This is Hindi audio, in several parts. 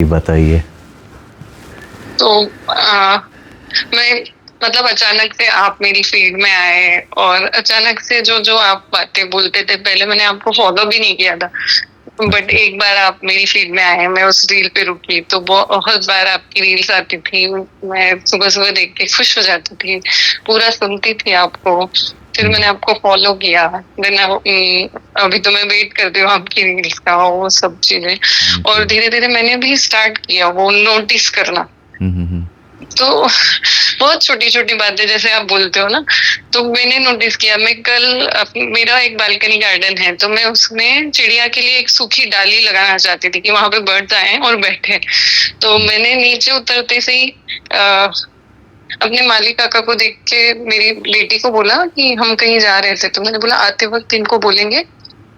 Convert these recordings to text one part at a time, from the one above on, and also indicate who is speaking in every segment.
Speaker 1: बताइए।
Speaker 2: तो मैं मतलब अचानक से आप मेरी फीड में आए और अचानक से जो जो आप बातें बोलते थे, पहले मैंने आपको फॉलो भी नहीं किया था, बट एक बार आप मेरी फीड में आए, मैं उस रील पे रुकी तो बहुत बार आपकी रील्स आती थी, मैं सुबह सुबह देख के खुश हो जाती थी, पूरा सुनती थी आपको। फिर मैंने आपको फॉलो किया, देन अभी तो मैं वेट करती हूँ आपकी रील्स का, वो सब चीजें। और धीरे धीरे मैंने भी स्टार्ट किया वो नोटिस करना। तो बहुत छोटी छोटी बातें जैसे आप बोलते हो ना, तो मैंने नोटिस किया। मैं कल मेरा एक बालकनी गार्डन है, तो मैं उसमें चिड़िया के लिए एक सूखी डाली लगाना चाहती थी कि वहां पे बर्ड्स आए और बैठे। तो मैंने नीचे उतरते से ही अपने माली काका को देख के मेरी बेटी को बोला कि हम कहीं जा रहे थे, तो मैंने बोला आते वक्त इनको बोलेंगे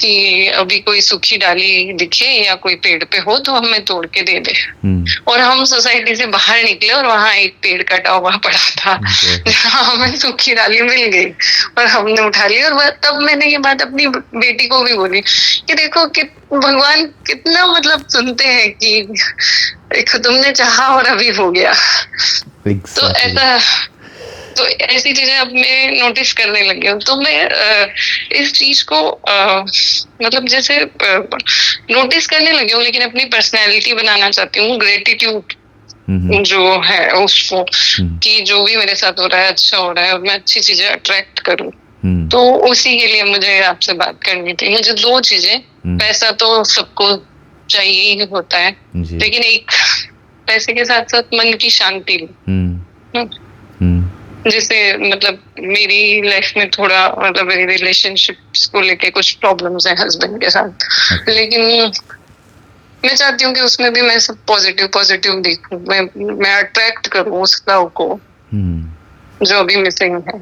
Speaker 2: कि अभी कोई सूखी डाली दिखे या कोई पेड़ पे हो तो हमें तोड़ के दे दे। और हम सोसाइटी से बाहर निकले और वहां एक पेड़ कटा हुआ पड़ा था जहाँ हमें सूखी डाली मिल गई और हमने उठा ली। और तब मैंने ये बात अपनी बेटी को भी बोली कि देखो कि भगवान कितना मतलब सुनते हैं कि देखो तुमने चाहा और अभी हो गया। तो ऐसी चीजें अब मैं नोटिस करने लगी हूँ। तो मैं इस चीज को मतलब जैसे नोटिस करने लगी हूँ, लेकिन अपनी पर्सनैलिटी बनाना चाहती हूँ। ग्रेटिट्यूड जो है उसको, कि जो भी मेरे साथ हो रहा है अच्छा हो रहा है और मैं अच्छी चीजें अट्रैक्ट करूँ। तो उसी के लिए मुझे आपसे बात करनी थी। मुझे दो चीजें, पैसा तो सबको चाहिए ही होता है, लेकिन एक पैसे के साथ साथ मन की शांति, जिसे मतलब मेरी लाइफ में थोड़ा मतलब मेरी रिलेशनशिप्स को लेके कुछ प्रॉब्लम्स हैं हस्बैंड के साथ, लेकिन मैं चाहती हूँ कि उसमें भी मैं सब पॉजिटिव देखूं, मैं अट्रैक्ट करूँ उस लव को जो अभी मिसिंग है।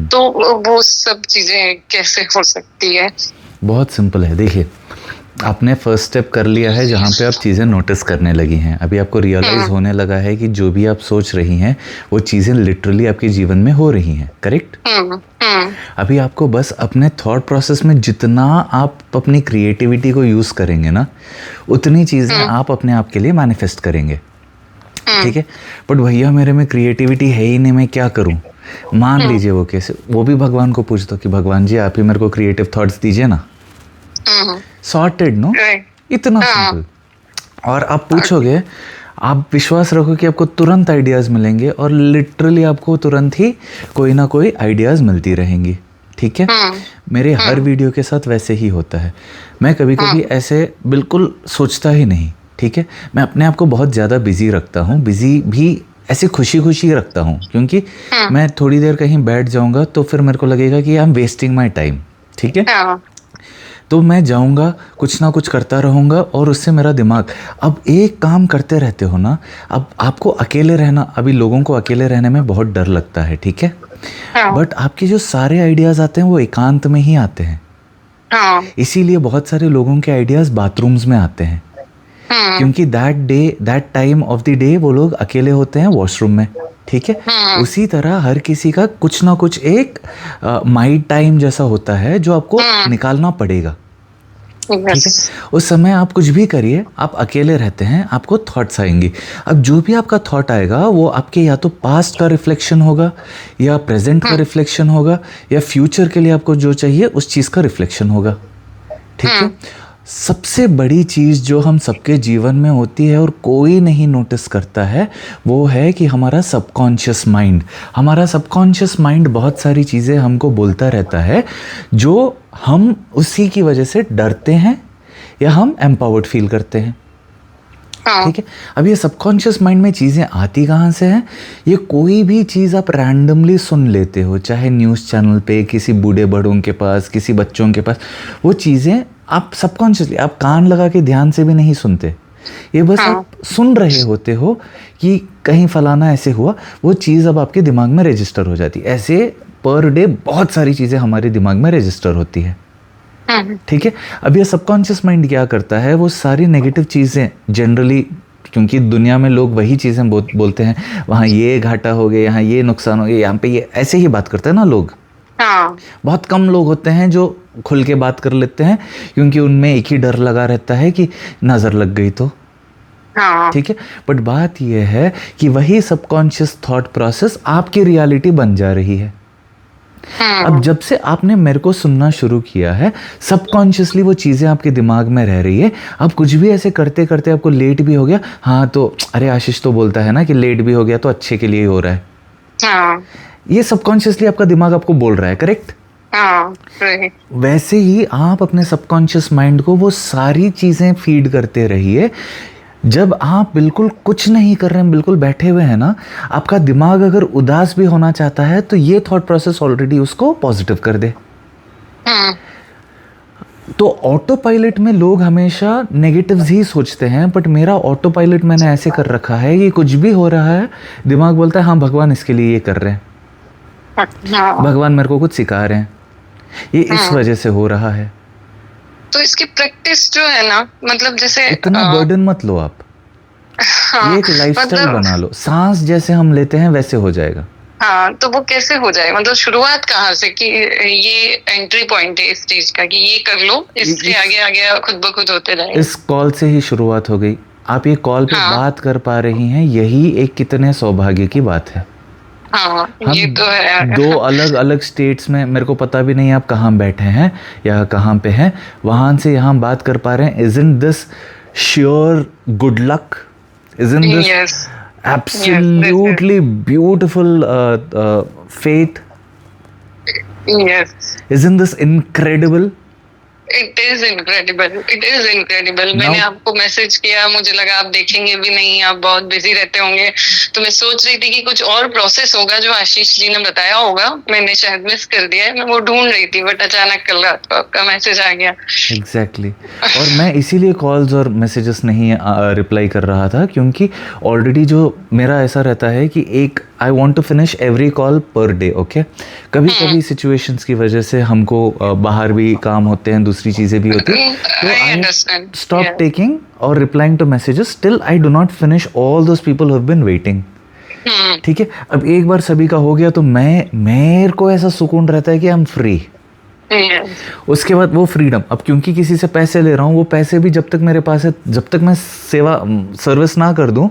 Speaker 2: तो वो सब चीजें कैसे हो सकती है?
Speaker 1: बहुत सिंपल है। देखिए, आपने फर्स्ट स्टेप कर लिया है जहाँ पे आप चीज़ें नोटिस करने लगी हैं। अभी आपको रियलाइज़ होने लगा है कि जो भी आप सोच रही हैं वो चीज़ें लिटरली आपके जीवन में हो रही हैं, करेक्ट? अभी आपको बस अपने थॉट प्रोसेस में जितना आप अपनी क्रिएटिविटी को यूज़ करेंगे ना, उतनी चीज़ें आप अपने आप के लिए मैनिफेस्ट करेंगे, ठीक है? बट भैया मेरे में क्रिएटिविटी है ही नहीं, मैं क्या करूँ? मान लीजिए वो कैसे, वो भी भगवान को पूछ दो कि भगवान जी आप ही मेरे को क्रिएटिव थॉट्स दीजिए ना, सॉर्टेड नो, इतना सिंपल। और आप पूछोगे, आप विश्वास रखो कि आपको तुरंत आइडियाज़ मिलेंगे और लिटरली आपको तुरंत ही कोई ना कोई आइडियाज़ मिलती रहेंगी, ठीक है? मेरे हर वीडियो के साथ वैसे ही होता है। मैं कभी कभी ऐसे बिल्कुल सोचता ही नहीं, ठीक है? मैं अपने आप को बहुत ज़्यादा बिजी रखता हूँ, बिजी भी ऐसे खुशी खुशी रखता हूँ, क्योंकि मैं थोड़ी देर कहीं बैठ जाऊँगा तो फिर मेरे को लगेगा कि I am wasting my time, ठीक है? तो मैं जाऊंगा, कुछ ना कुछ करता रहूँगा और उससे मेरा दिमाग, अब एक काम करते रहते हो ना, अब आपको अकेले रहना, अभी लोगों को अकेले रहने में बहुत डर लगता है, ठीक है? बट आपके जो सारे आइडियाज़ आते हैं वो एकांत में ही आते हैं। इसीलिए बहुत सारे लोगों के आइडियाज़ बाथरूम्स में आते हैं, क्योंकि that time of the day वो लोग अकेले होते हैं वॉशरूम में, ठीक है? उसी तरह हर किसी का कुछ ना कुछ एक माई टाइम जैसा होता है जो आपको निकालना पड़ेगा, ठीक है? उस समय आप कुछ भी करिए, आप अकेले रहते हैं, आपको थॉट्स आएंगी। अब जो भी आपका थॉट आएगा वो आपके या तो पास्ट का रिफ्लेक्शन होगा, या प्रेजेंट का रिफ्लेक्शन होगा, या फ्यूचर के लिए आपको जो चाहिए उस चीज़ का रिफ्लेक्शन होगा, ठीक है? सबसे बड़ी चीज़ जो हम सबके जीवन में होती है और कोई नहीं नोटिस करता है, वो है कि हमारा सबकॉन्शियस माइंड बहुत सारी चीज़ें हमको बोलता रहता है जो हम उसी की वजह से डरते हैं या हम एम्पावर्ड फील करते हैं, ठीक है? अब ये सबकॉन्शियस माइंड में चीज़ें आती कहाँ से हैं? ये कोई भी चीज़ आप रैंडमली सुन लेते हो, चाहे न्यूज़ चैनल पे, किसी बूढ़े बड़ों के पास, किसी बच्चों के पास, वो चीज़ें आप सबकॉन्शियसली, आप कान लगा के ध्यान से भी नहीं सुनते, ये बस आप सुन रहे होते हो कि कहीं फलाना ऐसे हुआ, वो चीज़ अब आपके दिमाग में रजिस्टर हो जाती है। ऐसे पर डे बहुत सारी चीज़ें हमारे दिमाग में रजिस्टर होती है, ठीक है? अब ये सबकॉन्शियस माइंड क्या करता है, वो सारी नेगेटिव चीज़ें जनरली, क्योंकि दुनिया में लोग वही चीज़ें बोलते हैं, वहाँ ये घाटा हो गया, यहाँ ये नुकसान हो गया, यहाँ पे ये, ऐसे ही बात करते हैं ना लोग। बहुत कम लोग होते हैं जो खुल के बात कर लेते हैं, क्योंकि उनमें एक ही डर लगा रहता है कि नज़र लग गई तो,
Speaker 2: हाँ।
Speaker 1: ठीक है, बट बात यह है कि वही सबकॉन्शियस थॉट प्रोसेस आपकी रियलिटी बन जा रही है। अब जब से आपने मेरे को सुनना शुरू किया है, सबकॉन्शियसली वो चीज़ें आपके दिमाग में रह रही है। अब कुछ भी ऐसे करते करते आपको लेट भी हो गया, हाँ तो अरे आशीष तो बोलता है ना कि लेट भी हो गया तो अच्छे के लिए ही हो रहा है।
Speaker 2: हाँ।
Speaker 1: ये सबकॉन्शियसली आपका दिमाग आपको बोल रहा है, करेक्ट?
Speaker 2: हाँ, right.
Speaker 1: वैसे ही आप अपने सबकॉन्शियस माइंड को वो सारी चीज़ें फीड करते रहिए। जब आप बिल्कुल कुछ नहीं कर रहे हैं, बिल्कुल बैठे हुए हैं ना, आपका दिमाग अगर उदास भी होना चाहता है तो ये थॉट प्रोसेस ऑलरेडी उसको पॉजिटिव कर दे। तो ऑटो पायलट में लोग हमेशा नेगेटिव्स ही सोचते हैं, बट मेरा ऑटो पायलट मैंने ऐसे कर रखा है कि कुछ भी हो रहा है, दिमाग बोलता है हाँ भगवान इसके लिए ये कर रहे हैं, भगवान मेरे को कुछ सिखा रहे हैं, ये इस वजह से हो रहा है।
Speaker 2: तो इसकी प्रैक्टिस जो है ना, मतलब जैसे
Speaker 1: इतना बर्डन मत लो आप।
Speaker 2: हाँ,
Speaker 1: ये एक लाइफस्टाइल
Speaker 2: मतलब
Speaker 1: बना लो, सांस जैसे हम लेते हैं वैसे हो जाएगा।
Speaker 2: हाँ, तो वो कैसे हो जाए, मतलब शुरुआत कहाँ से कि ये एंट्री पॉइंट है इस चीज का कि ये कर लो, इससे आगे आगे खुद ब खुद होते जाएगा।
Speaker 1: इस कॉल से ही शुरुआत हो गई। आप ये कॉल पे बात कर पा रही हैं, यही एक कितने सौभाग्य की बात है।
Speaker 2: हाँ, ये
Speaker 1: हम
Speaker 2: तो है।
Speaker 1: दो अलग अलग स्टेट्स में, मेरे को पता भी नहीं आप कहाँ बैठे हैं या कहाँ पे हैं, वहां से यहाँ बात कर पा रहे हैं। Isn't this sheer good luck? Isn't this
Speaker 2: Yes.
Speaker 1: absolutely beautiful fate?
Speaker 2: Yes.
Speaker 1: Isn't this incredible?
Speaker 2: It is incredible, it is incredible. मैंने आपको मैसेज किया, मुझे लगा आप देखेंगे भी नहीं, आप बहुत बिजी रहते होंगे, तो मैं सोच रही थी कि कुछ और प्रोसेस होगा जो आशीष जी ने बताया होगा, मैंने शायद मिस कर दिया है, मैं वो ढूंढ रही थी, बट अचानक कल रात को आपका मैसेज आ गया।
Speaker 1: एग्जैक्टली और मैं इसीलिए कॉल्स और मैसेजेस नहीं रिप्लाई कर रहा था, क्योंकि ऑलरेडी जो मेरा ऐसा रहता है कि एक I want to finish every call per day. Okay, कभी कभी सिचुएशंस की वजह से हमको बाहर भी काम होते हैं, दूसरी चीज़ें भी होती हैं, तो आई स्टॉप टेकिंग और replying to messages till I do not finish all those people who have been waiting. ठीक है, अब एक बार सभी का हो गया तो मेरे को ऐसा सुकून रहता है कि आई एम फ्री। उसके बाद वो फ्रीडम, अब क्योंकि किसी से पैसे ले रहा हूँ, वो पैसे भी जब तक मेरे पास है, जब तक मैं सर्विस ना कर दूँ,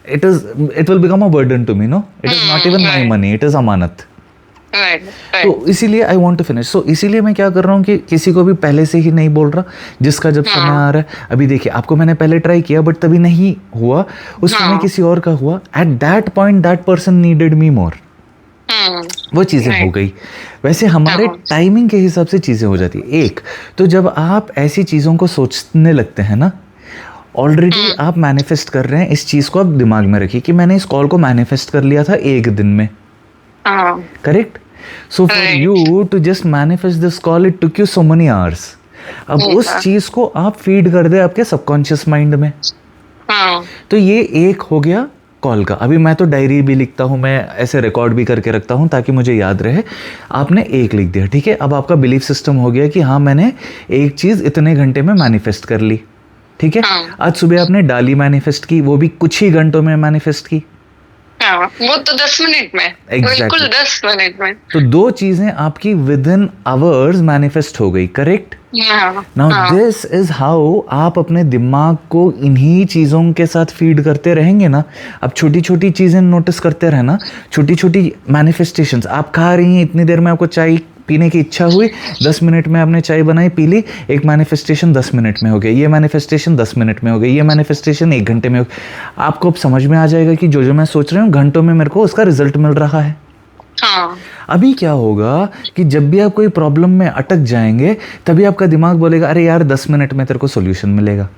Speaker 1: it will become a burden to me, no? It is not even my money, it is अमानत। तो इसीलिए आई वॉन्ट टू फिनिश। सो इसीलिए मैं क्या कर रहा हूँ कि किसी को भी पहले से ही नहीं बोल रहा, जिसका जब समय आ रहा है। अभी देखिए, आपको मैंने पहले ट्राई किया बट तभी नहीं हुआ, उस समय किसी और का हुआ। At that point that person needed me more, वो चीज़ें हो गई। वैसे हमारे टाइमिंग के हिसाब से चीज़ें हो जाती है। एक तो जब आप ऐसी चीज़ों को सोचने लगते हैं ना, ऑलरेडी आप मैनिफेस्ट कर रहे हैं। इस चीज़ को आप दिमाग में रखिए कि मैंने इस कॉल को मैनिफेस्ट कर लिया था एक दिन में, correct? So for you to just manifest this call, it took you so many hours. अब उस चीज़ को आप फीड कर दे आपके सबकॉन्शियस माइंड में। तो ये एक हो गया कॉल का। अभी मैं तो डायरी भी लिखता हूँ, मैं ऐसे रिकॉर्ड भी करके रखता हूँ ताकि मुझे याद रहे। आपने एक लिख दिया, ठीक है। अब आपका बिलीफ सिस्टम हो गया कि हाँ, मैंने एक चीज़ इतने घंटे में मैनिफेस्ट कर ली, ठीक है। आज सुबह आपने डाली मैनिफेस्ट की, वो भी कुछ ही घंटों में मैनिफेस्ट की।
Speaker 2: वो तो 10 मिनट में, बिल्कुल 10 मिनट में।
Speaker 1: तो दो चीजें आपकी विद इन आवर्स मैनिफेस्ट हो गई, correct? Now this is how आप अपने दिमाग को इन्हीं चीज़ों के साथ फीड करते रहेंगे ना। अब छोटी छोटी चीज़ें नोटिस करते रहना, छोटी छोटी मैनिफेस्टेशंस। आप खा रही हैं, इतनी देर में आपको चाय पीने की इच्छा हुई, 10 मिनट में आपने चाय बनाई, पी ली, एक मैनिफेस्टेशन 10 मिनट में हो गया, ये मैनिफेस्टेशन 10 मिनट में हो गई, ये मैनिफेस्टेशन 1 घंटे में हो गया। आपको अब समझ में आ जाएगा कि जो मैं सोच रही हूँ घंटों में मेरे को उसका रिजल्ट मिल रहा है। अभी क्या होगा कि जब भी आप कोई प्रॉब्लम में अटक जाएंगे, तभी आपका दिमाग बोलेगा अरे यार 10 मिनट में तेरे को सोल्यूशन मिलेगा।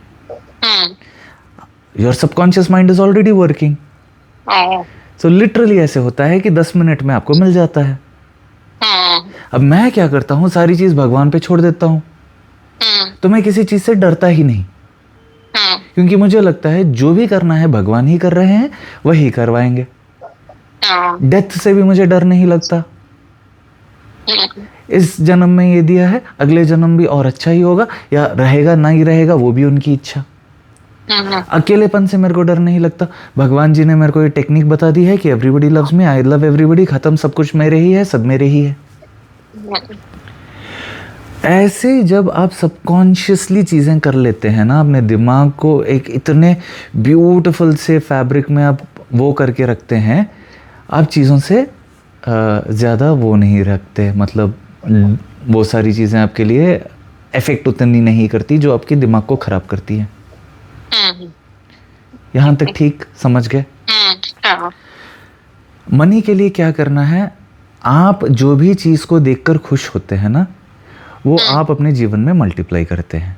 Speaker 1: Your subconscious mind is already working. So literally ऐसे होता है कि 10 मिनट में आपको मिल जाता है। अब मैं क्या करता हूँ, सारी चीज भगवान पे छोड़ देता हूँ, तो मैं किसी चीज से डरता ही नहीं, क्योंकि मुझे लगता है जो भी करना है भगवान ही कर रहे हैं, वही करवाएंगे। डेथ से भी मुझे डर नहीं लगता। इस जन्म में ये दिया है, अगले जन्म भी और अच्छा ही होगा, या रहेगा ना ही रहेगा वो भी उनकी इच्छा। अकेलेपन से मेरे को डर नहीं लगता। भगवान जी ने मेरे को ये टेक्निक बता दी है कि everybody loves me, I love everybody, खत्म, सब कुछ मेरे ही है, सब मेरे ही है। ऐसे जब आप सबकॉन्शियसली चीज़ें कर लेते हैं ना, अपने दिमाग को एक इतने ब्यूटीफुल से फैब्रिक में आप वो करके रखते हैं, आप चीज़ों से ज़्यादा वो नहीं रखते, मतलब वो सारी चीज़ें आपके लिए इफ़ेक्ट उतनी नहीं करती जो आपके दिमाग को ख़राब करती है। यहाँ तक ठीक समझ गए?
Speaker 2: हाँ।
Speaker 1: मनी के लिए क्या करना है, आप जो भी चीज़ को देखकर खुश होते हैं ना, वो आप अपने जीवन में मल्टीप्लाई करते हैं।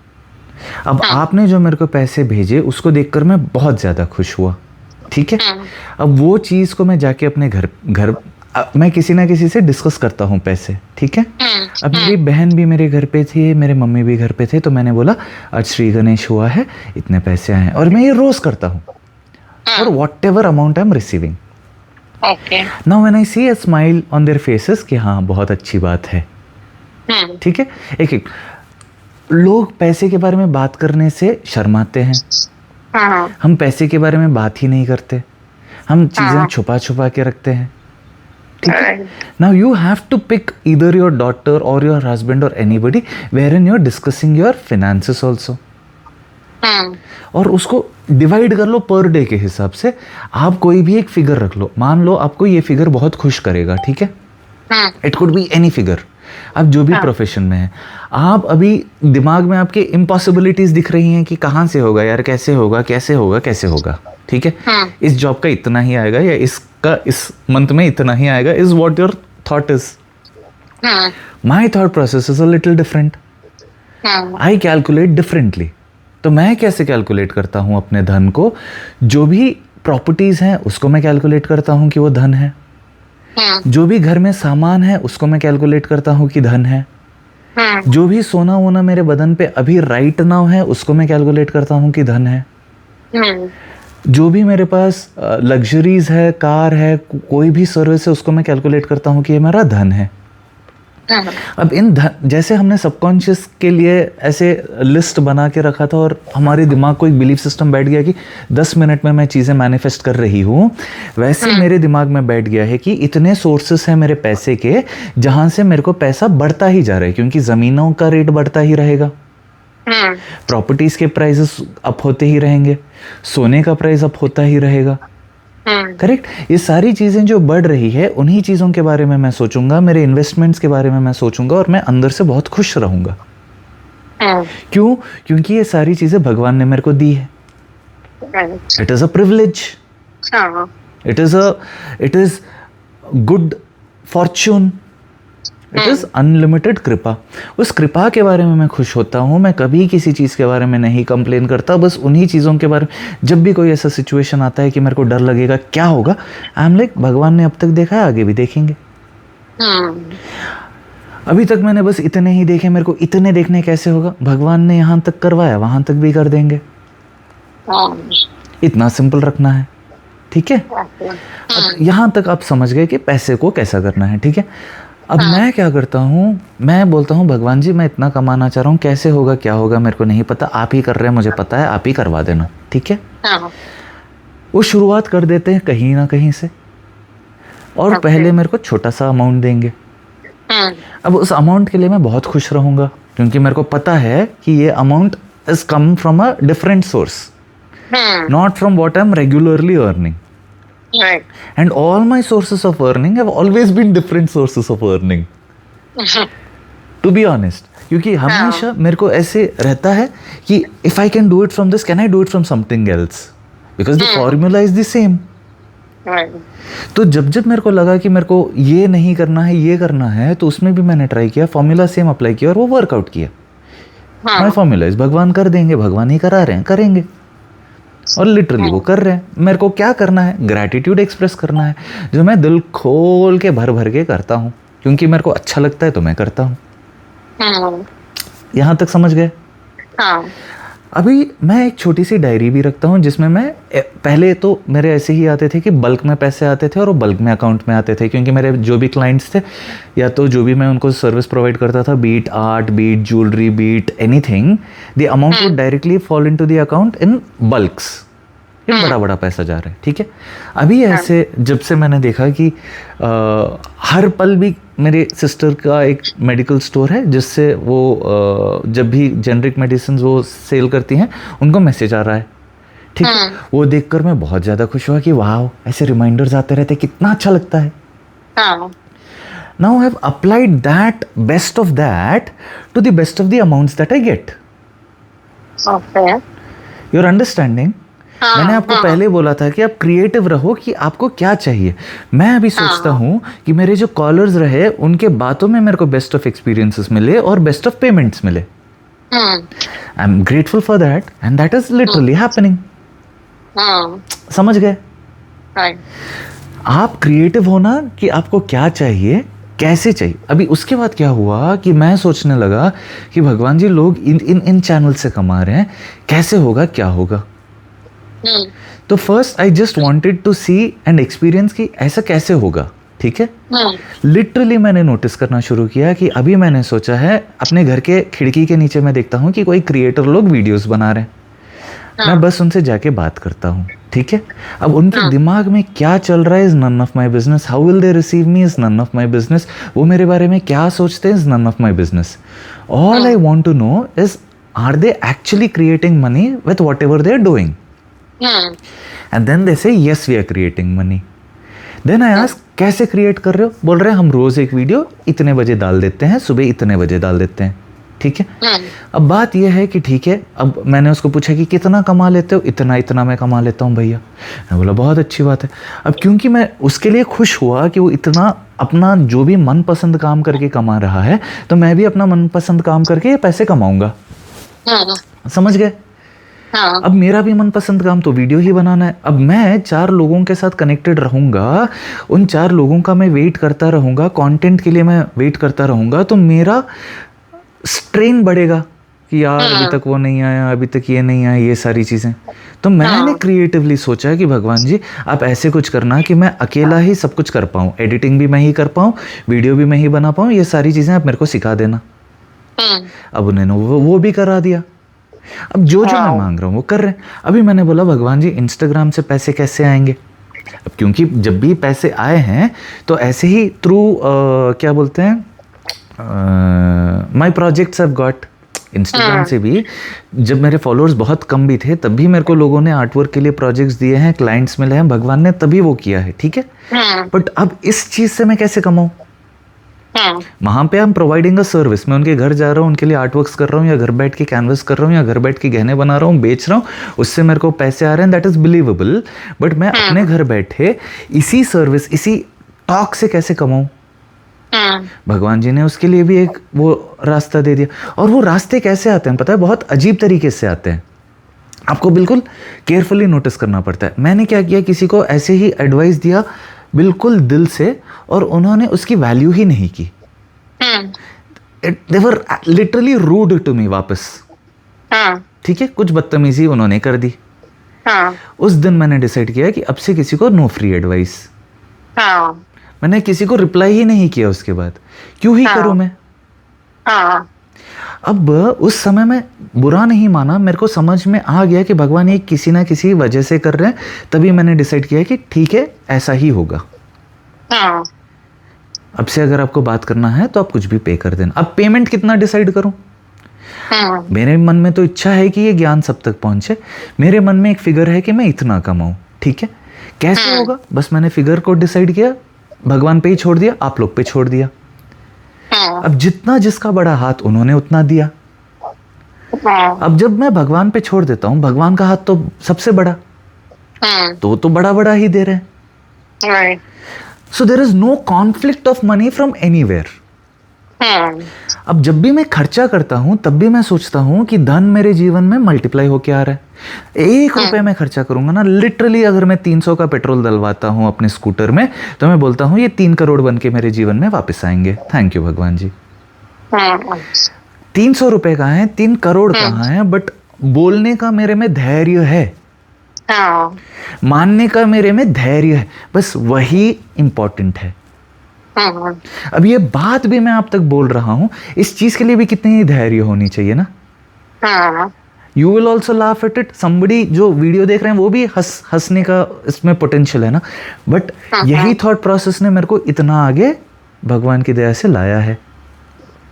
Speaker 1: अब आपने जो मेरे को पैसे भेजे उसको देखकर मैं बहुत ज़्यादा खुश हुआ, ठीक है। अब वो चीज़ को मैं जाके अपने घर मैं किसी ना किसी से डिस्कस करता हूँ पैसे, ठीक है। अब मेरी बहन भी मेरे घर पे थी, मेरे मम्मी भी घर पे थे, तो मैंने बोला आज श्री गणेश हुआ है, इतने पैसे आए हैं, और मैं ये रोज़ करता हूँ, और whatever amount I am receiving. Now when I see a smile on their faces कि हाँ बहुत अच्छी बात है, ठीक है। एक लोग पैसे के बारे में बात करने से शर्माते हैं। हम पैसे के बारे में बात ही नहीं करते, हम चीज़ें छुपा छुपा के रखते हैं, ठीक है। Now you have to pick either your daughter और योर हस्बैंड और anybody wherein you are discussing your finances also, और उसको डिवाइड कर लो पर डे के हिसाब से। आप कोई भी एक फिगर रख लो, मान लो आपको ये फिगर बहुत खुश करेगा, ठीक है। It could be any figure, आप जो भी प्रोफेशन में है, आप अभी दिमाग में आपके इम्पॉसिबिलिटीज दिख रही हैं कि कहाँ से होगा यार, कैसे होगा कैसे होगा कैसे होगा, ठीक है। इस जॉब का इतना ही आएगा, या इसका इस मंथ में इतना ही आएगा, is what your thought is. My thought process is a little different, I calculate differently. तो मैं कैसे कैलकुलेट करता हूँ अपने धन को, जो भी प्रॉपर्टीज हैं उसको मैं कैलकुलेट करता हूँ कि वो धन है, जो भी घर में सामान है उसको मैं कैलकुलेट करता हूँ कि धन है, जो भी सोना वोना मेरे बदन पे अभी राइट नाउ है उसको मैं कैलकुलेट करता हूँ कि धन है, जो भी मेरे पास लग्जरीज है, कार है, कोई भी सर्विस है, उसको मैं कैलकुलेट करता हूँ कि ये मेरा धन है। अब इन जैसे हमने सबकॉन्शियस के लिए ऐसे लिस्ट बना के रखा था, और हमारे दिमाग को एक बिलीफ सिस्टम बैठ गया कि 10 मिनट में मैं चीज़ें मैनिफेस्ट कर रही हूँ, वैसे मेरे दिमाग में बैठ गया है कि इतने सोर्सेस हैं मेरे पैसे के जहाँ से मेरे को पैसा बढ़ता ही जा रहा है, क्योंकि ज़मीनों का रेट बढ़ता ही रहेगा, प्रॉपर्टीज़ के प्राइसेस अप होते ही रहेंगे, सोने का प्राइस अप होता ही रहेगा, करेक्ट। ये सारी चीज़ें जो बढ़ रही है, उन्हीं चीज़ों के बारे में मैं सोचूंगा, मेरे इन्वेस्टमेंट्स के बारे में मैं सोचूंगा, और मैं अंदर से बहुत खुश रहूंगा। क्यों? क्योंकि ये सारी चीज़ें भगवान ने मेरे को दी है। It is a privilege, it is good Fortune, it is unlimited कृपा। उस कृपा के बारे में मैं खुश होता हूँ। मैं कभी किसी चीज़ के बारे में नहीं कंप्लेन करता, बस उन्हीं चीज़ों के बारे में। जब भी कोई ऐसा सिचुएशन आता है कि मेरे को डर लगेगा क्या होगा, आई एम लाइक भगवान ने अब तक देखा है, आगे भी देखेंगे। अभी तक मैंने बस इतने ही देखे, मेरे को इतने देखने कैसे होगा, भगवान ने यहाँ तक करवाया वहाँ तक भी कर देंगे। इतना सिंपल रखना है, ठीक है। अब यहाँ तक आप समझ गए कि पैसे को कैसा करना है, ठीक है। अब मैं क्या करता हूँ, मैं बोलता हूँ भगवान जी मैं इतना कमाना चाह रहा हूँ, कैसे होगा क्या होगा मेरे को नहीं पता, आप ही कर रहे हैं, मुझे पता है, आप ही करवा देना, ठीक है। वो शुरुआत कर देते हैं कहीं ना कहीं से, और पहले मेरे को छोटा सा अमाउंट देंगे। अब उस अमाउंट के लिए मैं बहुत खुश रहूँगा, क्योंकि मेरे को पता है कि ये amount is come from a different source, not from what I M regularly earning.
Speaker 2: Right.
Speaker 1: And all my sources of earning have always been different sources of earning. To be honest, क्योंकि हमेशा मेरे को ऐसे रहता है कि if I can do it from this, can I do it from something else? Because the formula is the same.
Speaker 2: Right.
Speaker 1: तो जब मेरे को लगा कि मेरे को ये नहीं करना है, ये करना है, तो उसमें भी मैंने ट्राई किया, फॉर्मूला सेम अप्लाई किया, और वो वर्कआउट किया। माई फॉर्मूला इज भगवान कर देंगे, भगवान ही करा रहे हैं, करेंगे, और लिटरली वो कर रहे हैं। मेरे को क्या करना है, ग्रैटिट्यूड एक्सप्रेस करना है, जो मैं दिल खोल के भर भर के करता हूँ, क्योंकि मेरे को अच्छा लगता है तो मैं करता हूँ। यहाँ तक समझ गए? अभी मैं एक छोटी सी डायरी भी रखता हूँ, जिसमें मैं पहले तो मेरे ऐसे ही आते थे कि बल्क में पैसे आते थे और वो बल्क में अकाउंट में आते थे, क्योंकि मेरे जो भी क्लाइंट्स थे, या तो जो भी मैं उनको सर्विस प्रोवाइड करता था, be it art, be it jewellery, be it anything, the amount would directly fall into the account in bulks, ये बड़ा बड़ा पैसा जा रहा है, ठीक है। अभी ऐसे जब से मैंने देखा कि हर पल भी मेरे सिस्टर का एक मेडिकल स्टोर है जिससे वो जब भी जेनरिक मेडिसिन वो सेल करती हैं उनको मैसेज आ रहा है, ठीक है। वो देखकर मैं बहुत ज़्यादा खुश हुआ कि वाह, ऐसे रिमाइंडर्स आते रहते, कितना अच्छा लगता है। Now I have applied that best of that to the best of the amounts that I get.
Speaker 2: Okay.
Speaker 1: You're understanding? मैंने आपको पहले बोला था कि आप क्रिएटिव रहो कि आपको क्या चाहिए। मैं अभी सोचता हूँ कि मेरे जो कॉलर्स रहे उनके बातों में मेरे को बेस्ट ऑफ एक्सपीरियंसेस मिले और बेस्ट ऑफ पेमेंट्स मिले। I am grateful for that and that is literally happening. समझ गए? आप क्रिएटिव होना कि आपको क्या चाहिए, कैसे चाहिए। अभी उसके बाद क्या हुआ कि मैं सोचने लगा कि भगवान जी, लोग इन चैनल से कमा रहे हैं, कैसे होगा, क्या होगा। तो first I just wanted to see and experience कि ऐसा कैसे होगा, ठीक है। लिटरली मैंने नोटिस करना शुरू किया कि अभी मैंने सोचा है अपने घर के खिड़की के नीचे मैं देखता हूँ कि कोई क्रिएटर लोग वीडियोस बना रहे हैं, मैं बस उनसे जाके बात करता हूँ, ठीक है। अब उनके दिमाग में क्या चल रहा है is none of my business, how will they receive me is none of my business, वो मेरे बारे में क्या सोचते हैं is none of my business. All I want to know is are they actually creating money with whatever they are doing, and then they say yes we are creating money. Then I ask कैसे क्रिएट कर रहे हो, बोल रहे हैं हम रोज एक वीडियो इतने बजे डाल देते हैं, सुबह इतने बजे डाल देते हैं, ठीक है। अब बात यह है कि ठीक है, अब मैंने उसको पूछा कि कितना कमा लेते हो, इतना इतना मैं कमा लेता हूँ भैया। मैं बोला बहुत अच्छी बात है। अब क्योंकि मैं उसके लिए खुश हुआ कि वो इतना अपना जो भी मनपसंद काम करके कमा रहा है, तो मैं भी अपना मनपसंद काम करके ये पैसे कमाऊंगा। समझ गए? अब मेरा भी मनपसंद काम तो वीडियो ही बनाना है। अब मैं 4 लोगों के साथ कनेक्टेड रहूंगा, उन 4 लोगों का मैं वेट करता रहूंगा, कंटेंट के लिए मैं वेट करता रहूंगा, तो मेरा स्ट्रेन बढ़ेगा कि यार अभी तक वो नहीं आया, अभी तक ये नहीं आया, ये सारी चीज़ें। तो मैंने क्रिएटिवली सोचा कि भगवान जी आप ऐसे कुछ करना कि मैं अकेला ही सब कुछ कर पाऊँ, एडिटिंग भी मैं ही कर पाऊँ, वीडियो भी मैं ही बना पाऊँ, ये सारी चीज़ें आप मेरे को सिखा देना। अब उन्होंने वो भी करा दिया। अब जो मैं मांग रहा हूँ वो कर रहे हैं। अभी मैंने बोला भगवान जी इंस्टाग्राम से पैसे कैसे आएंगे। अब क्योंकि जब भी पैसे आए हैं तो ऐसे ही थ्रू क्या बोलते हैं, माई प्रोजेक्ट्स हैव गॉट। इंस्टाग्राम से भी जब मेरे फॉलोअर्स बहुत कम भी थे तब भी मेरे को लोगों ने आर्टवर्क के लिए प्रोजेक्ट्स दिए हैं, क्लाइंट्स मिले हैं, भगवान ने तभी वो किया है, ठीक है। बट अब इस चीज से मैं कैसे कमाऊं? वहां पे हम प्रोवाइडिंग अ सर्विस, मैं उनके घर जा रहा हूँ, उनके लिए आर्टवर्क्स कर रहा हूँ, या घर बैठ के कैनवस कर रहा हूँ, या घर बैठ के गहने बना रहा हूँ, बेच रहा हूँ, उससे मेरे को पैसे आ रहे हैं, दैट इज बिलीवेबल। बट मैं अपने घर बैठे इसी सर्विस, इसी टॉक से कैसे कमाऊं? भगवान जी ने उसके लिए भी एक वो रास्ता दे दिया। और वो रास्ते कैसे आते हैं पता है? बहुत अजीब तरीके से आते हैं, आपको बिल्कुल केयरफुली नोटिस करना पड़ता है। मैंने क्या किया, किसी को ऐसे ही एडवाइस दिया बिल्कुल दिल से, और उन्होंने उसकी वैल्यू ही नहीं की। They were literally rude to me वापस, ठीक है, कुछ बदतमीजी उन्होंने कर दी। उस दिन मैंने डिसाइड किया कि अब से किसी को नो फ्री एडवाइस। मैंने किसी को रिप्लाई ही नहीं किया उसके बाद, क्यों ही करूं मैं। अब उस समय मैं बुरा नहीं माना, मेरे को समझ में आ गया कि भगवान ये किसी ना किसी वजह से कर रहे हैं, तभी मैंने डिसाइड किया कि ठीक है ऐसा ही होगा। अब से अगर आपको बात करना है तो आप कुछ भी पे कर देना। अब पेमेंट कितना डिसाइड करूं? मेरे मन में तो इच्छा है कि ये ज्ञान सब तक पहुंचे, मेरे मन में एक फिगर है कि मैं इतना कमाऊं, ठीक है। कैसे होगा? बस मैंने फिगर को डिसाइड किया, भगवान पे ही छोड़ दिया, आप लोग पे छोड़ दिया। अब जितना जिसका बड़ा हाथ उन्होंने उतना दिया। अब जब मैं भगवान पे छोड़ देता हूं, भगवान का हाथ तो सबसे बड़ा, तो बड़ा बड़ा ही दे रहे हैं। So there is no conflict of money from anywhere. अब जब भी मैं खर्चा करता हूं तब भी मैं सोचता हूं कि धन मेरे जीवन में मल्टीप्लाई होके आ रहा है। 1 रुपए में खर्चा करूंगा ना, लिटरली अगर मैं 300 का पेट्रोल डलवाता हूं अपने स्कूटर में, तो मैं बोलता हूं ये 3 करोड़ बन के मेरे जीवन में वापस आएंगे। थैंक यू भगवान जी। 300 रुपए कहाँ है, 3 करोड़ कहाँ है, बट बोलने का मेरे में धैर्य है, मानने का मेरे में धैर्य है, बस वही इंपॉर्टेंट है। अब ये बात भी मैं आप तक बोल रहा हूं, इस चीज के लिए भी कितनी धैर्य होनी चाहिए ना। You will also laugh at it, somebody जो वीडियो देख रहे हैं वो भी हंसने का इसमें पोटेंशियल है ना, बट यही थॉट प्रोसेस ने मेरे को इतना आगे भगवान की दया से लाया है।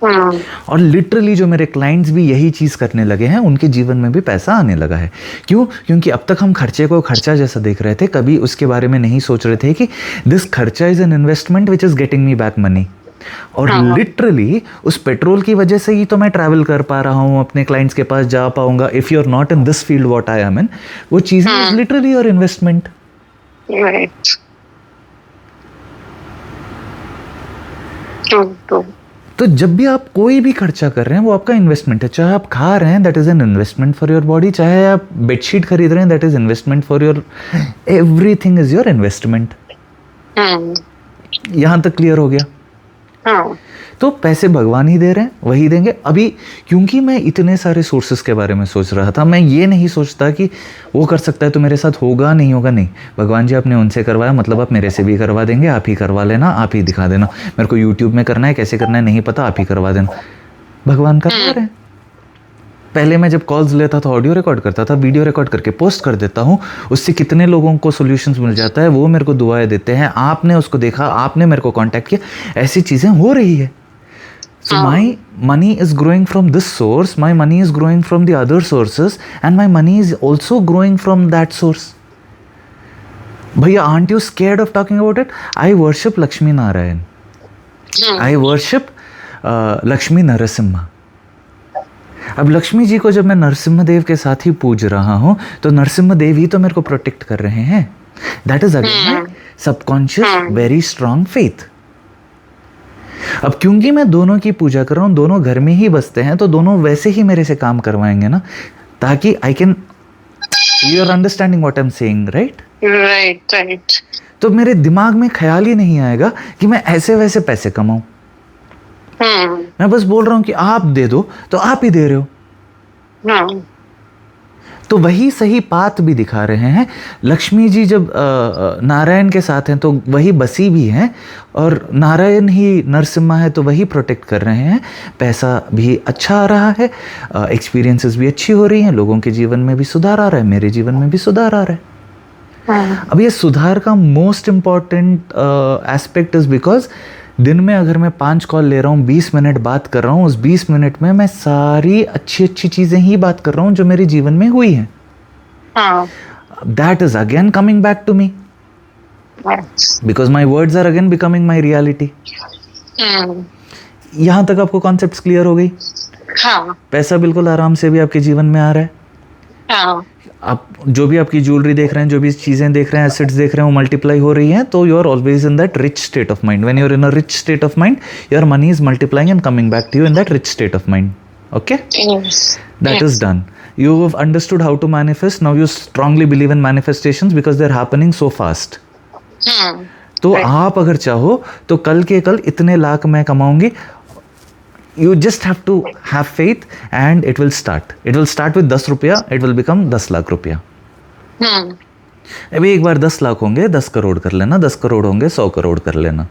Speaker 1: और लिटरली जो मेरे क्लाइंट्स भी यही चीज़ करने लगे हैं, उनके जीवन में भी पैसा आने लगा है। क्यों? क्योंकि अब तक हम खर्चे को खर्चा जैसा देख रहे थे, कभी उसके बारे में नहीं सोच रहे थे कि दिस खर्चा is an investment which is getting me back money. और लिटरली उस पेट्रोल की वजह से ही तो मैं ट्रैवल कर पा रहा हूँ, अपने क्लाइंट्स के पास जा पाऊंगा। If you are not in this field what I am in, वो चीज़ें इज लिटरली योर इन्वेस्टमेंट। तो जब भी आप कोई भी खर्चा कर रहे हैं वो आपका इन्वेस्टमेंट है। चाहे आप खा रहे हैं, that is an investment for your body. चाहे आप बेडशीट खरीद रहे हैं, that is investment for your, everything is your investment. यहां तक क्लियर हो गया? तो पैसे भगवान ही दे रहे हैं, वही देंगे। अभी क्योंकि मैं इतने सारे सोर्सेस के बारे में सोच रहा था, मैं ये नहीं सोचता कि वो कर सकता है तो मेरे साथ होगा नहीं होगा, नहीं। भगवान जी आपने उनसे करवाया, मतलब आप मेरे से भी करवा देंगे। आप ही करवा लेना, आप ही दिखा देना। मेरे को यूट्यूब में करना है, कैसे करना है नहीं पता, आप ही करवा देना। भगवान करवा रहे हैं। पहले मैं जब कॉल्स लेता था, ऑडियो रिकॉर्ड करता था, वीडियो रिकॉर्ड करके पोस्ट कर देता हूँ, उससे कितने लोगों को सॉल्यूशंस मिल जाता है। वो मेरे को दुआएं देते हैं, आपने उसको देखा, आपने मेरे को कांटेक्ट किया, ऐसी चीज़ें हो रही है। So my money is growing from this source, my money is growing from the other sources, and my money is also growing from that source. Bhaiya, aren't you scared of talking about it? I worship Lakshmi Narayan. I worship Lakshmi Narasimha. अब लक्ष्मी जी को जब मैं नरसिम्हा देव के साथ ही पूज रहा हूँ, तो नरसिम्हा देव ही तो मेरे को प्रोटेक्ट कर रहे हैं। That is again my subconscious very strong faith. अब क्योंकि मैं दोनों की पूजा कर रहा हूँ, दोनों घर में ही बसते हैं, तो दोनों वैसे ही मेरे से काम करवाएंगे ना, ताकि I can, you are understanding what I am saying, right?
Speaker 2: Right.
Speaker 1: तो मेरे दिमाग में ख्याल ही नहीं आएगा कि मैं ऐसे वैसे पैसे कमाऊं। मैं बस बोल रहा हूँ कि आप दे दो, तो आप ही दे रहे हो। तो वही सही पाथ भी दिखा रहे हैं। लक्ष्मी जी जब नारायण के साथ हैं तो वही बसी भी हैं, और नारायण ही नरसिम्हा है तो वही प्रोटेक्ट कर रहे हैं। पैसा भी अच्छा आ रहा है, एक्सपीरियंसेस भी अच्छी हो रही हैं, लोगों के जीवन में भी सुधार आ रहा है, मेरे जीवन में भी सुधार आ रहा है। अब ये सुधार का most important aspect is because दिन में अगर मैं 5 कॉल ले रहा हूँ, 20 मिनट बात कर रहा हूँ, उस 20 मिनट में मैं सारी अच्छी अच्छी चीज़ें ही बात कर रहा हूँ जो मेरे जीवन में हुई हैं। That is again coming back to me. Because my words are again becoming my reality. यहाँ तक आपको कॉन्सेप्ट्स क्लियर हो गई?
Speaker 2: हाँ।
Speaker 1: पैसा बिल्कुल आराम से भी आपके जीवन में आ रहा है।
Speaker 2: हाँ।
Speaker 1: आप जो भी आपकी ज्वेलरी देख रहे हैं, जो भी चीज़ें देख रहे हैं, एसेट्स देख रहे हैं, वो मल्टीप्लाई हो रही हैं, तो you are always in that rich state of mind. When you are in a rich state of mind, your money is multiplying and coming back to you in that rich state of mind. Okay, that is done. You have understood how to manifest. Now you strongly believe in manifestations because they're happening so fast. तो आप अगर चाहो तो कल के कल इतने लाख मैं कमाऊंगी। You just have to have faith and it will start. It will start with 10 रुपया, it will become 10 लाख रुपया। अभी एक बार 10 लाख होंगे, 10 करोड़ कर लेना, 10 करोड़ होंगे, 100 करोड़ कर लेना,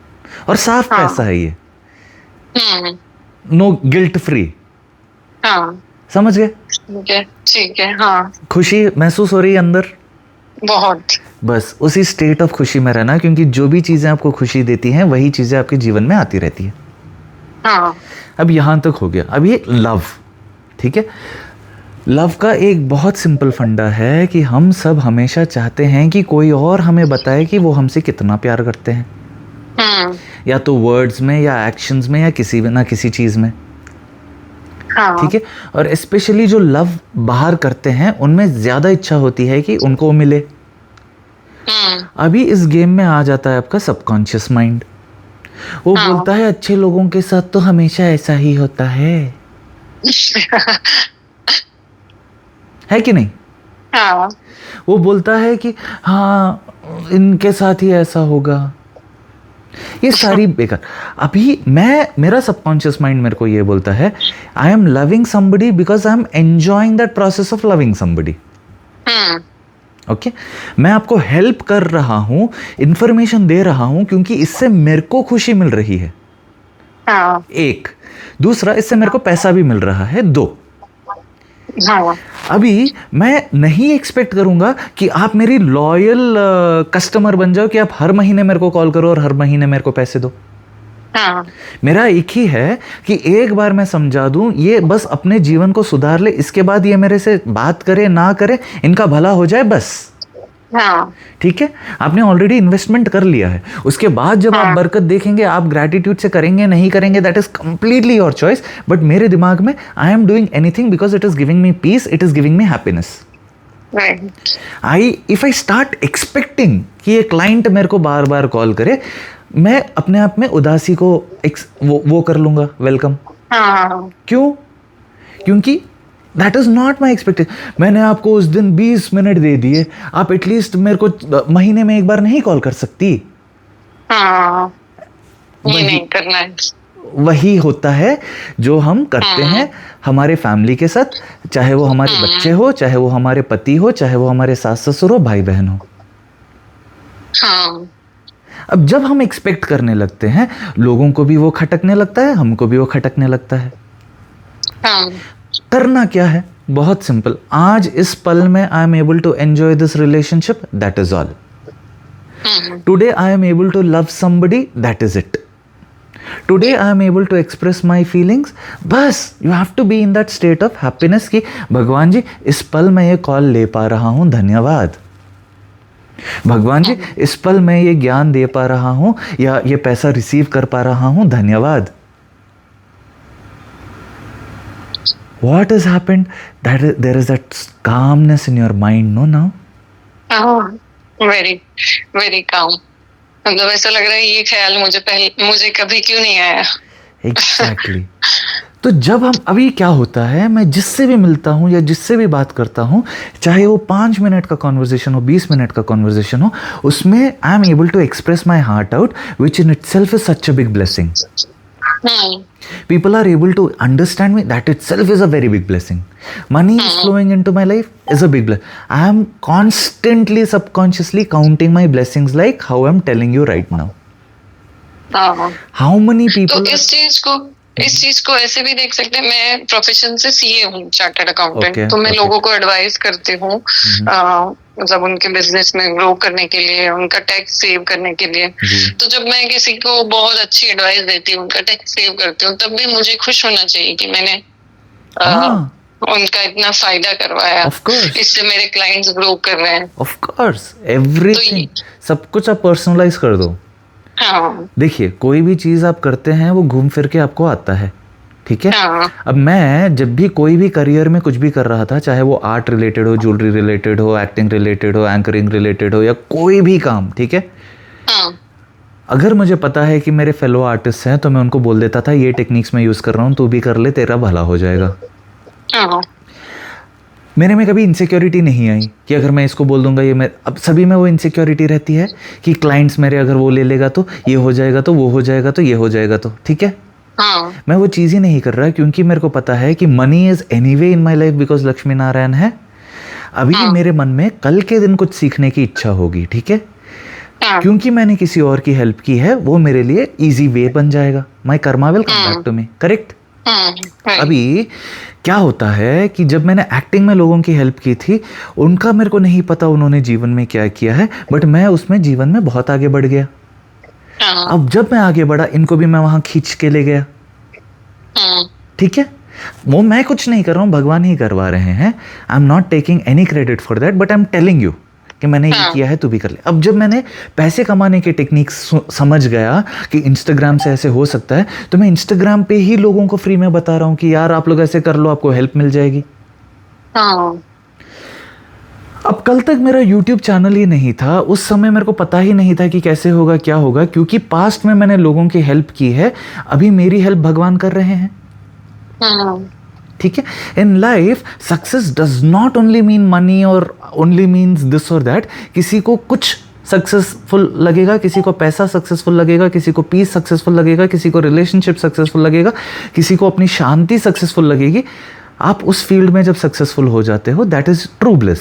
Speaker 1: और साफ पैसा है ये। No guilt free. समझ गए?
Speaker 2: ठीक है। हाँ।
Speaker 1: खुशी महसूस हो रही है अंदर?
Speaker 2: बहुत।
Speaker 1: बस उसी स्टेट ऑफ खुशी में रहना, क्योंकि जो भी चीजें आपको खुशी देती हैं वही चीजें आपके जीवन में आती रहती है।
Speaker 2: हाँ।
Speaker 1: अब यहां तक हो गया। अब ये लव, ठीक है। लव का एक बहुत सिंपल फंडा है कि हम सब हमेशा चाहते हैं कि कोई और हमें बताए कि वो हमसे कितना प्यार करते हैं, या तो वर्ड्स में या एक्शंस में या किसी ना किसी चीज में। ठीक है। और स्पेशली जो लव बाहर करते हैं उनमें ज्यादा इच्छा होती है कि उनको मिले। अभी इस गेम में आ जाता है आपका सबकॉन्शियस माइंड। वो बोलता है अच्छे लोगों के साथ तो हमेशा ऐसा ही होता है है कि नहीं? हाँ। वो बोलता है कि हाँ इनके साथ ही ऐसा होगा। ये सारी बेकार। अभी मेरा सबकॉन्शियस माइंड मेरे को ये बोलता है I am loving somebody because I am enjoying that process of loving somebody. Okay, मैं आपको हेल्प कर रहा हूं, इंफॉर्मेशन दे रहा हूं, क्योंकि इससे मेरे को खुशी मिल रही है। एक दूसरा, इससे मेरे को पैसा भी मिल रहा है। 2,
Speaker 2: हाँ
Speaker 1: अभी मैं नहीं एक्सपेक्ट करूंगा कि आप मेरी लॉयल कस्टमर बन जाओ, कि आप हर महीने मेरे को कॉल करो और हर महीने मेरे को पैसे दो।
Speaker 2: हाँ
Speaker 1: मेरा एक ही है कि एक बार मैं समझा दूं, ये बस अपने जीवन को सुधार ले, इसके बाद ये मेरे से बात करे ना करे, इनका भला हो जाए बस।
Speaker 2: हाँ
Speaker 1: ठीक है, आपने ऑलरेडी इन्वेस्टमेंट कर लिया है, उसके बाद जब आप बरकत देखेंगे, आप ग्रैटिट्यूड से करेंगे नहीं करेंगे, that is completely your choice. But मेरे दिमाग में I am doing anything because it is giving me peace, it is giving me happiness. If I start expecting कि ये क्लाइंट मेरे को बार बार कॉल करे, मैं अपने आप में उदासी को वो कर लूंगा वेलकम।
Speaker 2: हाँ
Speaker 1: क्यों? क्योंकि that is not my expectation. मैंने आपको उस दिन 20 मिनट दे दिए, आप एटलीस्ट मेरे को महीने में एक बार नहीं कॉल कर सकती?
Speaker 2: हाँ, ये नहीं करना है।
Speaker 1: वही होता है जो हम करते हैं हमारे फैमिली के साथ, चाहे वो हमारे बच्चे हो, चाहे वो हमारे पति हो, चाहे वो हमारे सास ससुर हो, भाई बहन हो।
Speaker 2: हाँ
Speaker 1: अब जब हम एक्सपेक्ट करने लगते हैं, लोगों को भी वो खटकने लगता है, हमको भी वो खटकने लगता है।
Speaker 2: हाँ
Speaker 1: करना क्या है? बहुत सिंपल। आज इस पल में I am able to enjoy this relationship, that is all. Today I am able to love somebody, that is it. Today I am able to express my feelings, बस you have to be in that state of happiness कि भगवान जी इस पल में ये कॉल ले पा रहा हूं, धन्यवाद। भगवान जी इस पल में ये ज्ञान दे पा रहा हूं या ये पैसा रिसीव कर पा रहा हूं, धन्यवाद। What has happened? There is that calmness in your mind, no now?
Speaker 2: Very very calm. मतलब ऐसा लग रहा है ये ख्याल मुझे कभी क्यों नहीं आया।
Speaker 1: Exactly. तो जब हम अभी क्या होता है, मैं जिससे भी मिलता हूँ या जिससे भी बात करता हूँ, चाहे वो 5 मिनट का कॉन्वर्जेशन हो, 20 मिनट का कॉन्वर्जेशन हो, उसमें I am able to express my heart out, which in itself is such a big blessing. People are able to understand me, that itself is a very big blessing. Money is flowing into my life is a big blessing. I am constantly subconsciously counting my blessings, like how I'm telling you right now. How many people
Speaker 2: तो इस चीज को ऐसे भी देख सकते हैं। मैं प्रोफेशन से सीए हूँ, चार्टर्ड अकाउंटेंट। तो मैं लोगों को एडवाइस करती हूँ, मतलब उनके बिजनेस में ग्रो करने के लिए, उनका टैक्स सेव करने के लिए। तो जब मैं किसी को बहुत अच्छी एडवाइस देती हूँ, उनका टैक्स सेव करती हूँ, तब भी मुझे खुश होना चाहिए कि मैंने उनका इतना फायदा करवाया। इससे मेरे क्लाइंट्स ग्रो कर रहे हैं।
Speaker 1: ऑफ कोर्स, एवरीथिंग, सब कुछ आप पर्सनलाइज कर दो।
Speaker 2: हाँ।
Speaker 1: देखिए, कोई भी चीज आप करते हैं वो घूम फिर के आपको आता है, ठीक है। अब मैं जब भी कोई भी करियर में कुछ भी कर रहा था, चाहे वो आर्ट रिलेटेड हो, ज्वेलरी रिलेटेड हो, एक्टिंग रिलेटेड हो, एंकरिंग रिलेटेड हो, या कोई भी काम, ठीक है, अगर मुझे पता है कि मेरे फेलो आर्टिस्ट हैं तो मैं उनको बोल देता था ये टेक्निक्स मैं यूज कर रहा हूँ, तू भी कर ले, तेरा भला हो जाएगा। मेरे में कभी इनसिक्योरिटी नहीं आई कि अगर मैं इसको बोल दूंगा ये मैं, अब सभी में वो इनसिक्योरिटी रहती है कि क्लाइंट्स मेरे अगर वो ले लेगा तो ये हो जाएगा, तो वो हो जाएगा, तो ये हो जाएगा, तो ठीक है। मैं वो चीज़ ही नहीं कर रहा क्योंकि मेरे को पता है कि money is anyway in my life because Lakshmi Narayan है। अभी मेरे मन में कल के दिन कुछ सीखने की इच्छा होगी, ठीक है, क्योंकि मैंने किसी और की हेल्प की है, वो मेरे लिए इजी वे बन जाएगा। My karma will come back to me, correct. अभी क्या होता है कि जब मैंने एक्टिंग में लोगों की हेल्प की थी, उनका मेरे को नहीं पता उन्होंने जीवन में क्या किया है, बट मैं उसमें जीवन में बहुत आगे बढ़ गया। अब जब मैं आगे बढ़ा, इनको भी मैं वहां खींच के ले गया, ठीक है। वो मैं कुछ नहीं कर रहा हूँ, भगवान ही करवा रहे हैं। I am not taking any credit for that, but I am telling you कि मैंने ये किया है, तू भी कर ले। अब जब मैंने पैसे कमाने के टेक्निक्स समझ गया कि इंस्टाग्राम से ऐसे हो सकता है, तो मैं इंस्टाग्राम पे ही लोगों को फ्री में बता रहा हूँ कि यार आप लोग ऐसे कर लो, आपको हेल्प मिल जाएगी। अब कल तक मेरा YouTube चैनल ही नहीं था, उस समय मेरे को पता ही नहीं था कि कैसे होगा, क्या होगा, क्योंकि पास्ट में मैंने लोगों की हेल्प की है, अभी मेरी हेल्प भगवान कर रहे हैं, ठीक है। In life success does not only mean money और ओनली मीन्स दिस और दैट। किसी को कुछ सक्सेसफुल लगेगा, किसी को पैसा सक्सेसफुल लगेगा, किसी को पीस सक्सेसफुल लगेगा, किसी को रिलेशनशिप सक्सेसफुल लगेगा, किसी को अपनी शांति सक्सेसफुल लगेगी। आप उस फील्ड में जब सक्सेसफुल हो जाते हो, that is true bliss.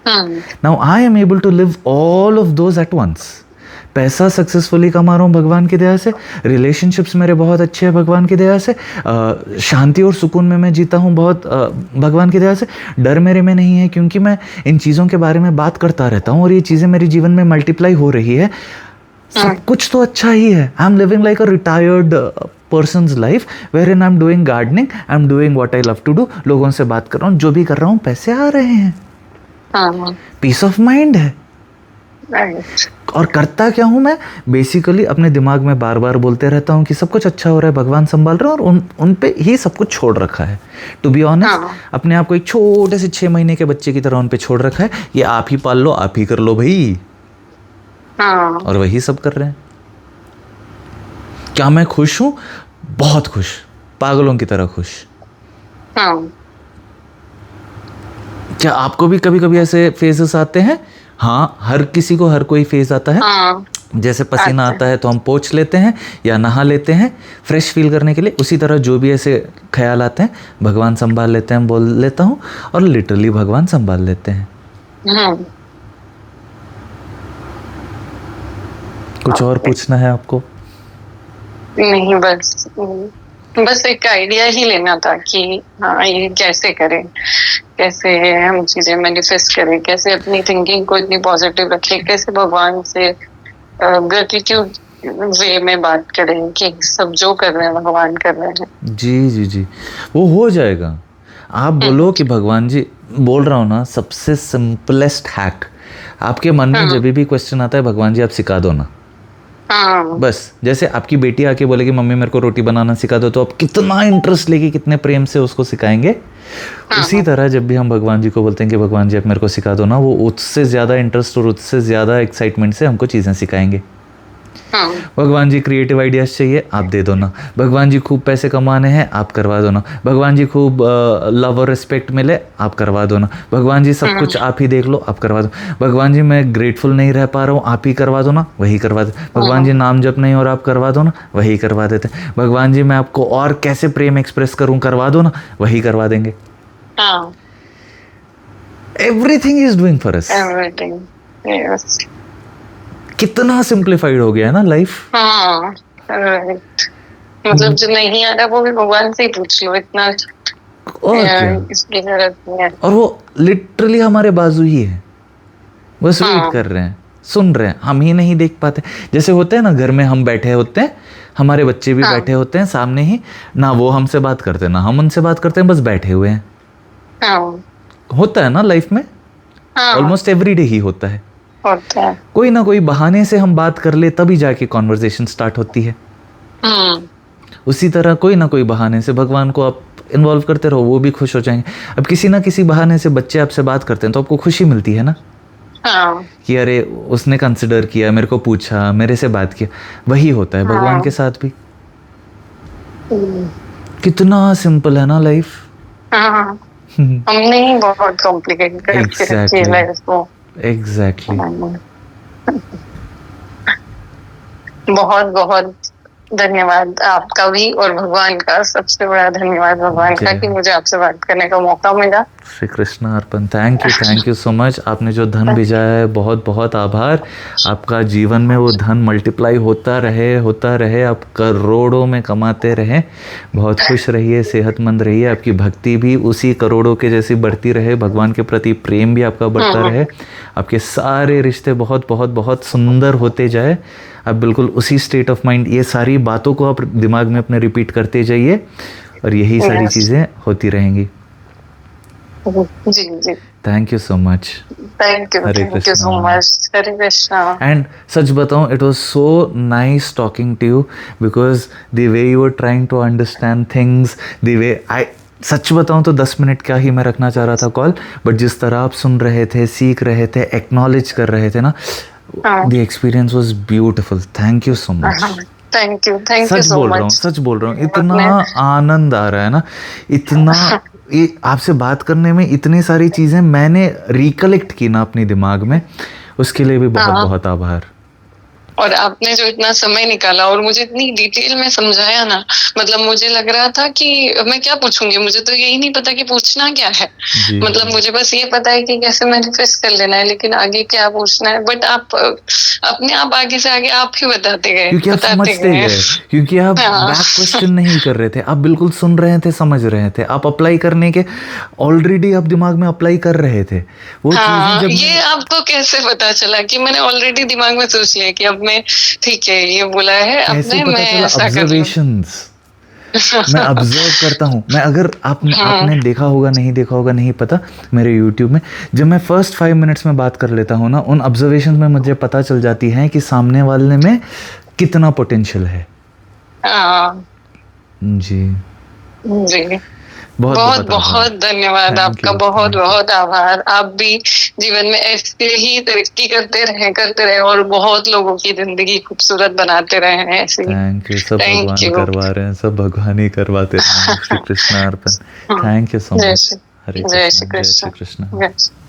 Speaker 1: Now I am able to live all of those at once. पैसा सक्सेसफुली कमा रहा हूँ भगवान की दया से, रिलेशनशिप्स मेरे बहुत अच्छे हैं भगवान की दया से, शांति और सुकून में मैं जीता हूँ बहुत भगवान की दया से, डर मेरे में नहीं है क्योंकि मैं इन चीज़ों के बारे में बात करता रहता हूँ और ये चीज़ें मेरे जीवन में मल्टीप्लाई हो रही है, सब कुछ तो अच्छा ही है। I am living like a retired person's life wherein I'm doing gardening, I'm doing what I love to do, लोगों से बात कर रहा हूँ, जो भी कर रहा हूँ पैसे आ रहे हैं, पीस ऑफ माइंड है। और करता क्या हूँ मैं, बेसिकली अपने दिमाग में बार बार बोलते रहता हूँ कि सब कुछ अच्छा हो रहा है, भगवान संभाल रहे हैं, और उन पे ही सब कुछ छोड़ रखा है। टू बी ऑनेस्ट, अपने आप को एक छोटे से 6 महीने के बच्चे की तरह उन पे छोड़ रखा है, ये आप ही पाल लो, आप ही कर लो भाई। और वही सब कर रहे हैं। क्या मैं खुश हूँ? बहुत खुश, पागलों की तरह खुश। क्या आपको भी कभी कभी ऐसे फेजेस आते हैं? हाँ, हर किसी को हर कोई फेज आता है। जैसे पसीना आता है तो हम पोंछ लेते हैं या नहा लेते हैं फ्रेश फील करने के लिए, उसी तरह जो भी ऐसे ख्याल आते हैं भगवान संभाल लेते हैं, बोल लेता हूँ, और लिटरली भगवान संभाल लेते हैं। कुछ और पूछना है आपको?
Speaker 2: नहीं, बस एक आइडिया ही लेना था कि हाँ, ये कैसे करें, कैसे हम चीजें मैनिफेस्ट करें, कैसे अपनी थिंकिंग को इतनी पॉजिटिव रखें, कैसे भगवान से ग्रेटिट्यूड वे में बात करें कि सब जो कर रहे हैं भगवान कर रहे हैं।
Speaker 1: जी जी जी, वो हो जाएगा। आप बोलो कि भगवान जी, बोल रहा हूँ ना, सबसे सिंपलेस्ट हैक, आपके मन में जब भी क्वेश्चन आता है भगवान जी आप सिखा दो ना। बस जैसे आपकी बेटी आके बोलेगी मम्मी मेरे को रोटी बनाना सिखा दो, तो आप कितना इंटरेस्ट लेके कितने प्रेम से उसको सिखाएंगे। उसी तरह जब भी हम भगवान जी को बोलते हैं कि भगवान जी आप मेरे को सिखा दो ना, वो उससे ज़्यादा इंटरेस्ट और उससे ज़्यादा एक्साइटमेंट से हमको चीज़ें सिखाएंगे। भगवान जी क्रिएटिव आइडियाज़ चाहिए, आप दे दो ना। भगवान जी खूब पैसे कमाने हैं, आप करवा दो ना। भगवान जी खूब लव और रिस्पेक्ट मिले, आप करवा दो ना। भगवान जी सब कुछ आप ही देख लो, आप करवा दो। भगवान जी मैं ग्रेटफुल नहीं रह पा रहा हूँ, आप ही करवा दो ना, वही करवा दो। भगवान जी नाम जप नहीं और आप करवा दो ना, वही करवा देते। भगवान जी मैं आपको और कैसे प्रेम एक्सप्रेस करूँ, करवा दो ना, वही करवा देंगे। Everything is doing for us. कितना सिंप्लीफाइड हो गया है ना लाइफ।
Speaker 2: मतलब जो नहीं आ रहा वो भी भगवान से ही पूछ लो, इतना इसकी जरूरत नहीं है।
Speaker 1: और वो लिटरली हमारे बाजू ही है, बस वेट कर रहे हैं, सुन रहे हैं, हम ही नहीं देख पाते। जैसे होते हैं ना, घर में हम बैठे होते हैं, हमारे बच्चे भी बैठे होते हैं सामने ही, ना वो हमसे बात करते ना हम उनसे बात करते हैं, बस बैठे हुए हैं। होता है ना लाइफ में, ऑलमोस्ट एवरी डे ही होता है। कोई ना कोई बहाने से हम बात कर ले तभी जाके कॉन्वर्सेशन स्टार्ट होती है। उसी तरह कोई ना कोई बहाने से भगवान को आप इन्वॉल्व करते रहो, वो भी खुश हो जाएंगे। अब किसी ना किसी बहाने से बच्चे आपसे बात करते हैं तो आपको खुशी मिलती है ना, कि अरे उसने कंसिडर किया, मेरे को पूछा, मेरे से बात किया। वही होता है भगवान के साथ भी। कितना सिंपल है ना लाइफ।
Speaker 2: हमने ही बहुत कॉम्प्लिकेट करके रखी है लाइफ को।
Speaker 1: एग्जैक्टली।
Speaker 2: बहुत बहुत धन्यवाद आपका भी, और भगवान का सबसे बड़ा धन्यवाद भगवान का कि मुझे आपसे बात करने का मौका मिला।
Speaker 1: श्री कृष्ण अर्पण। Thank you so much. आपने जो धन भेजा है, बहुत बहुत आभार। आपका जीवन में वो धन मल्टीप्लाई होता रहे, आप करोड़ों में कमाते रहें। बहुत खुश रहिए, सेहतमंद रहिए, आपकी भक्ति भी उसी करोड़ों के जैसी बढ़ती रहे, भगवान के प्रति प्रेम भी आपका बढ़ता रहे, आपके सारे रिश्ते बहुत बहुत बहुत सुंदर होते जाए। आप बिल्कुल उसी स्टेट ऑफ माइंड, ये सारी बातों को आप दिमाग में अपने रिपीट करते जाइए और यही सारी चीज़ें होती रहेंगी।
Speaker 2: जी जी,
Speaker 1: thank you so much.
Speaker 2: Thank you so much. Hare Krishna.
Speaker 1: And सच बताऊं, it was so nice talking to you, because the way you are trying to understand things, the way I, सच बताऊं तो 10 मिनट का ही मैं रखना चाह रहा था कॉल, बट जिस तरह आप सुन रहे थे, सीख रहे थे, एक्नॉलेज कर रहे थे ना, the experience was beautiful. Thank you so much.
Speaker 2: Thank you so much.
Speaker 1: सच बोल रहा हूँ, इतना आनंद आ रहा है ना, इतना ये आपसे बात करने में, इतनी सारी चीजें मैंने रिकलेक्ट की ना अपने दिमाग में, उसके लिए भी बहुत बहुत आभार।
Speaker 2: और आपने जो इतना समय निकाला और मुझे इतनी डिटेल में समझाया ना, मतलब मुझे लग रहा था कि मैं क्या पूछूंगी, मुझे तो यही नहीं पता कि पूछना क्या है।
Speaker 1: जी
Speaker 2: मतलब मुझे बस ये पता है कि कैसे मैनिफेस्ट कर लेना है, लेकिन आगे क्या पूछना है, बट आप अपने आप आगे से आगे आप ही
Speaker 1: क्योंकि आप
Speaker 2: बताते
Speaker 1: समझते
Speaker 2: गए।
Speaker 1: गए, क्योंकि आप
Speaker 2: हाँ
Speaker 1: बैक क्वेश्चन नहीं कर रहे थे, आप बिल्कुल सुन रहे थे, समझ रहे थे, आप अप्लाई करने के ऑलरेडी आप दिमाग में अप्लाई कर रहे थे वो चीज़ें।
Speaker 2: हाँ,
Speaker 1: जब
Speaker 2: ये आपको कैसे पता चला कि मैंने ऑलरेडी दिमाग में सोच लिया कि अब मैं, ठीक है ये बोला है, अब
Speaker 1: कैसे पता
Speaker 2: मैं
Speaker 1: चला?
Speaker 2: ऐसा कर लूँ।
Speaker 1: ऑब्जर्वेशंस। मैं ऑब्जर्व करता हूँ। मैं अगर आपने
Speaker 2: हाँ
Speaker 1: आपने देखा होगा, नहीं देखा होगा नहीं पता, मेरे यूट्यूब में जब मैं फर्स्ट 5 मिनट्स में बात कर लेता हूँ ना, उन ऑब्जर्वेशन में मुझे पता चल जाती है कि सामने वाले में कितना पोटेंशियल है।
Speaker 2: हाँ
Speaker 1: जी,
Speaker 2: जी,
Speaker 1: बहुत
Speaker 2: बहुत
Speaker 1: बहुत आभार।
Speaker 2: बहुत धन्यवाद
Speaker 1: थैंक
Speaker 2: आपका,
Speaker 1: यू,
Speaker 2: बहुत
Speaker 1: थैंक यू,
Speaker 2: बहुत आभार। आप भी जीवन में ऐसे ही तरक्की करते रहे और बहुत लोगों की जिंदगी खूबसूरत बनाते रहे हैं ऐसे ही।
Speaker 1: Thank you. सब
Speaker 2: थैंक
Speaker 1: भगवान
Speaker 2: यू।
Speaker 1: करवा रहे हैं, सब भगवान ही करवाते रहेंगे। श्री कृष्ण अर्पण। थैंक यू सो
Speaker 2: जय
Speaker 1: मच।
Speaker 2: श्री
Speaker 1: हरे
Speaker 2: जय श्री
Speaker 1: कृष्णा, जय श्री
Speaker 2: कृष्ण।
Speaker 1: कृष्णा।
Speaker 2: जय श्री